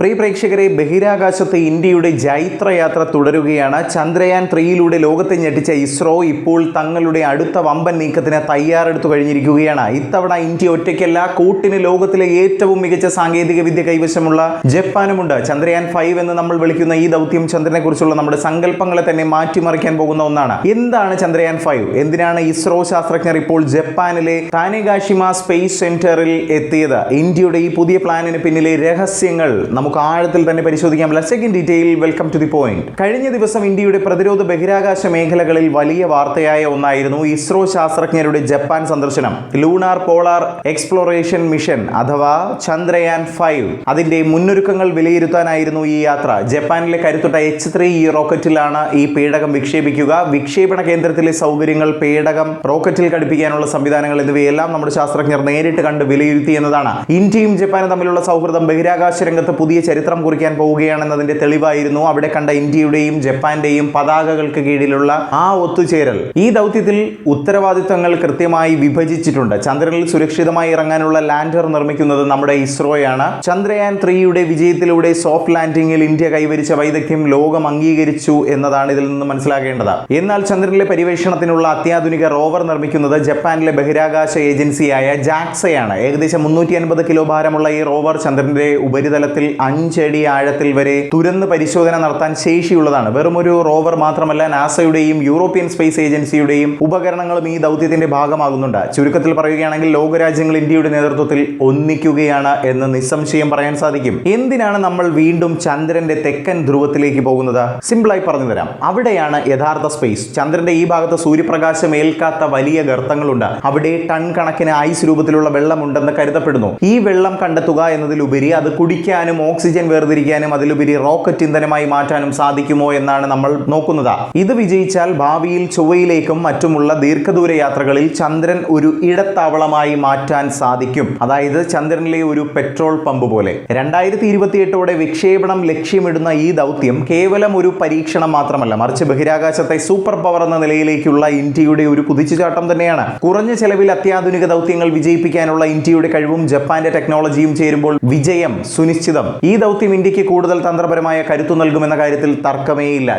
പ്രിയ പ്രേക്ഷകരെ, ബഹിരാകാശത്ത് ഇന്ത്യയുടെ ജൈത്രയാത്ര തുടരുകയാണ്. ചന്ദ്രയാൻ 3യിലൂടെ ലോകത്തെ ഞെട്ടിച്ച ഇസ്രോ ഇപ്പോൾ തങ്ങളുടെ അടുത്ത വമ്പൻ നീക്കത്തിന് തയ്യാറെടുത്തു കഴിഞ്ഞിരിക്കുകയാണ്. ഇത്തവണ ഇന്ത്യ ഒറ്റയ്ക്കല്ല, കൂട്ടിന് ലോകത്തിലെ ഏറ്റവും മികച്ച സാങ്കേതിക വിദ്യ കൈവശമുള്ള ജപ്പാനുമുണ്ട്. ചന്ദ്രയാൻ 5 എന്ന് നമ്മൾ വിളിക്കുന്ന ഈ ദൗത്യം ചന്ദ്രനെ കുറിച്ചുള്ള നമ്മുടെ സങ്കല്പങ്ങളെ തന്നെ മാറ്റിമറിക്കാൻ പോകുന്ന ഒന്നാണ്. എന്താണ് ചന്ദ്രയാൻ 5? എന്തിനാണ് ഇസ്രോ ശാസ്ത്രജ്ഞർ ഇപ്പോൾ ജപ്പാനിലെ താനെഗാഷിമ സ്പേസ് സെന്ററിൽ എത്തിയത്? ഇന്ത്യയുടെ ഈ പുതിയ പ്ലാനിന് പിന്നിലെ രഹസ്യങ്ങൾ നമുക്ക് ആഴത്തിൽ തന്നെ പരിശോധിക്കാം. Let's check in detail. Welcome to the point. കഴിഞ്ഞ ദിവസം ഇന്ത്യയുടെ പ്രതിരോധ ബഹിരാകാശ മേഖലകളിൽ വലിയ വാർത്തയായ ഒന്നായിരുന്നു ഇസ്രോ ശാസ്ത്രജ്ഞരുടെ ജപ്പാൻ സന്ദർശനം. ലൂണാർ പോളാർ എക്സ്പ്ലോറേഷൻ മിഷൻ അഥവാ ചന്ദ്രയാൻ 5 അതിന്റെ മുന്നൊരുക്കങ്ങൾ വിലയിരുത്താനായിരുന്നു ഈ യാത്ര. ജപ്പാനിലെ കരുത്തുറ്റ H3 റോക്കറ്റിലാണ് ഈ പേടകം വിക്ഷേപിക്കുക. വിക്ഷേപണ കേന്ദ്രത്തിലെ സൗകര്യങ്ങൾ, പേടകം റോക്കറ്റിൽ ഘടിപ്പിക്കാനുള്ള സംവിധാനങ്ങൾ എന്നിവയെല്ലാം നമ്മുടെ ശാസ്ത്രജ്ഞർ നേരിട്ട് കണ്ട് വിലയിരുത്തി എന്നതാണ്. ഇന്ത്യയും ജപ്പാനും തമ്മിലുള്ള സൗഹൃദം ബഹിരാകാശ രംഗത്ത് പുതിയ ചരിത്രം കുറിക്കാൻ പോവുകയാണെന്നതിന്റെ തെളിവായിരുന്നു അവിടെ കണ്ട ഇന്ത്യയുടെയും ജപ്പാന്റെയും പതാകകൾക്ക് കീഴിലുള്ള ആ ഒത്തുചേരൽ. ഈ ദൗത്യത്തിൽ ഉത്തരവാദിത്തങ്ങൾ കൃത്യമായി വിഭജിച്ചിട്ടുണ്ട്. ചന്ദ്രനിൽ സുരക്ഷിതമായി ഇറങ്ങാനുള്ള ലാൻഡർ നിർമ്മിക്കുന്നത് നമ്മുടെ ഇസ്രോയാണ്. ചന്ദ്രയാൻ 3യുടെ വിജയത്തിലൂടെ സോഫ്റ്റ് ലാൻഡിംഗിൽ ഇന്ത്യ കൈവരിച്ച വൈദഗ്ധ്യം ലോകം അംഗീകരിച്ചു എന്നതാണ് ഇതിൽ നിന്ന് മനസ്സിലാക്കേണ്ടത്. എന്നാൽ ചന്ദ്രനിലെ പര്യവേഷണത്തിനുള്ള അത്യാധുനിക റോവർ നിർമ്മിക്കുന്നത് ജപ്പാനിലെ ബഹിരാകാശ ഏജൻസിയായ ജാക്സയാണ്. ഏകദേശം 350 കിലോ ഭാരമുള്ള ഈ റോവർ ചന്ദ്രന്റെ ഉപരിതലത്തിൽ 5 അടി ആഴത്തിൽ വരെ തുരന്ന് പരിശോധന നടത്താൻ ശേഷിയുള്ളതാണ്. വെറുമൊരു റോവർ മാത്രമല്ല, നാസയുടെയും യൂറോപ്യൻ സ്പേസ് ഏജൻസിയുടെയും ഉപകരണങ്ങളും ഈ ദൗത്യത്തിന്റെ ഭാഗമാകുന്നുണ്ട്. ചുരുക്കത്തിൽ പറയുകയാണെങ്കിൽ ലോകരാജ്യങ്ങൾ ഇന്ത്യയുടെ നേതൃത്വത്തിൽ ഒന്നിക്കുകയാണ് എന്ന് നിസ്സംശയം പറയാൻ സാധിക്കും. എന്തിനാണ് നമ്മൾ വീണ്ടും ചന്ദ്രന്റെ തെക്കൻ ധ്രുവത്തിലേക്ക് പോകുന്നത്? സിമ്പിളായി പറഞ്ഞു തരാം. അവിടെയാണ് യഥാർത്ഥ സ്പേസ്. ചന്ദ്രന്റെ ഈ ഭാഗത്ത് സൂര്യപ്രകാശം ഏൽക്കാത്ത വലിയ ഗർത്തങ്ങളുണ്ട്. അവിടെ ടൺ കണക്കിന് ഐസ് രൂപത്തിലുള്ള വെള്ളമുണ്ടെന്ന് കരുതപ്പെടുന്നു. ഈ വെള്ളം കണ്ടെത്തുക എന്നതിലുപരി അത് കുടിക്കാനും ഓക്സിജൻ വേർതിരിക്കാനും അതിലുപരി റോക്കറ്റ് ഇന്ധനമായി മാറ്റാനും സാധിക്കുമോ എന്നാണ് നമ്മൾ നോക്കുന്നത്. ഇത് വിജയിച്ചാൽ ഭാവിയിൽ ചൊവ്വയിലേക്കും മറ്റുമുള്ള ദീർഘദൂര യാത്രകളിൽ ചന്ദ്രൻ ഒരു ഇടത്താവളമായി മാറ്റാൻ സാധിക്കും. അതായത് ചന്ദ്രനിലെ ഒരു പെട്രോൾ പമ്പ് പോലെ. 2028ഓടെ വിക്ഷേപണം ലക്ഷ്യമിടുന്ന ഈ ദൗത്യം കേവലം ഒരു പരീക്ഷണം മാത്രമല്ല, മറിച്ച് ബഹിരാകാശത്തെ സൂപ്പർ പവർ എന്ന നിലയിലേക്കുള്ള ഇന്ത്യയുടെ ഒരു കുതിച്ചുചാട്ടം തന്നെയാണ്. കുറഞ്ഞ ചെലവിൽ അത്യാധുനിക ദൗത്യങ്ങൾ വിജയിപ്പിക്കാനുള്ള ഇന്ത്യയുടെ കഴിവും ജപ്പാന്റെ ടെക്നോളജിയും ചേരുമ്പോൾ വിജയം സുനിശ്ചിതം. ഈ ദൗത്യം ഇന്ത്യക്ക് കൂടുതൽ തന്ത്രപരമായ കരുത്തു നൽകുമെന്ന കാര്യത്തിൽ തർക്കമേയില്ല.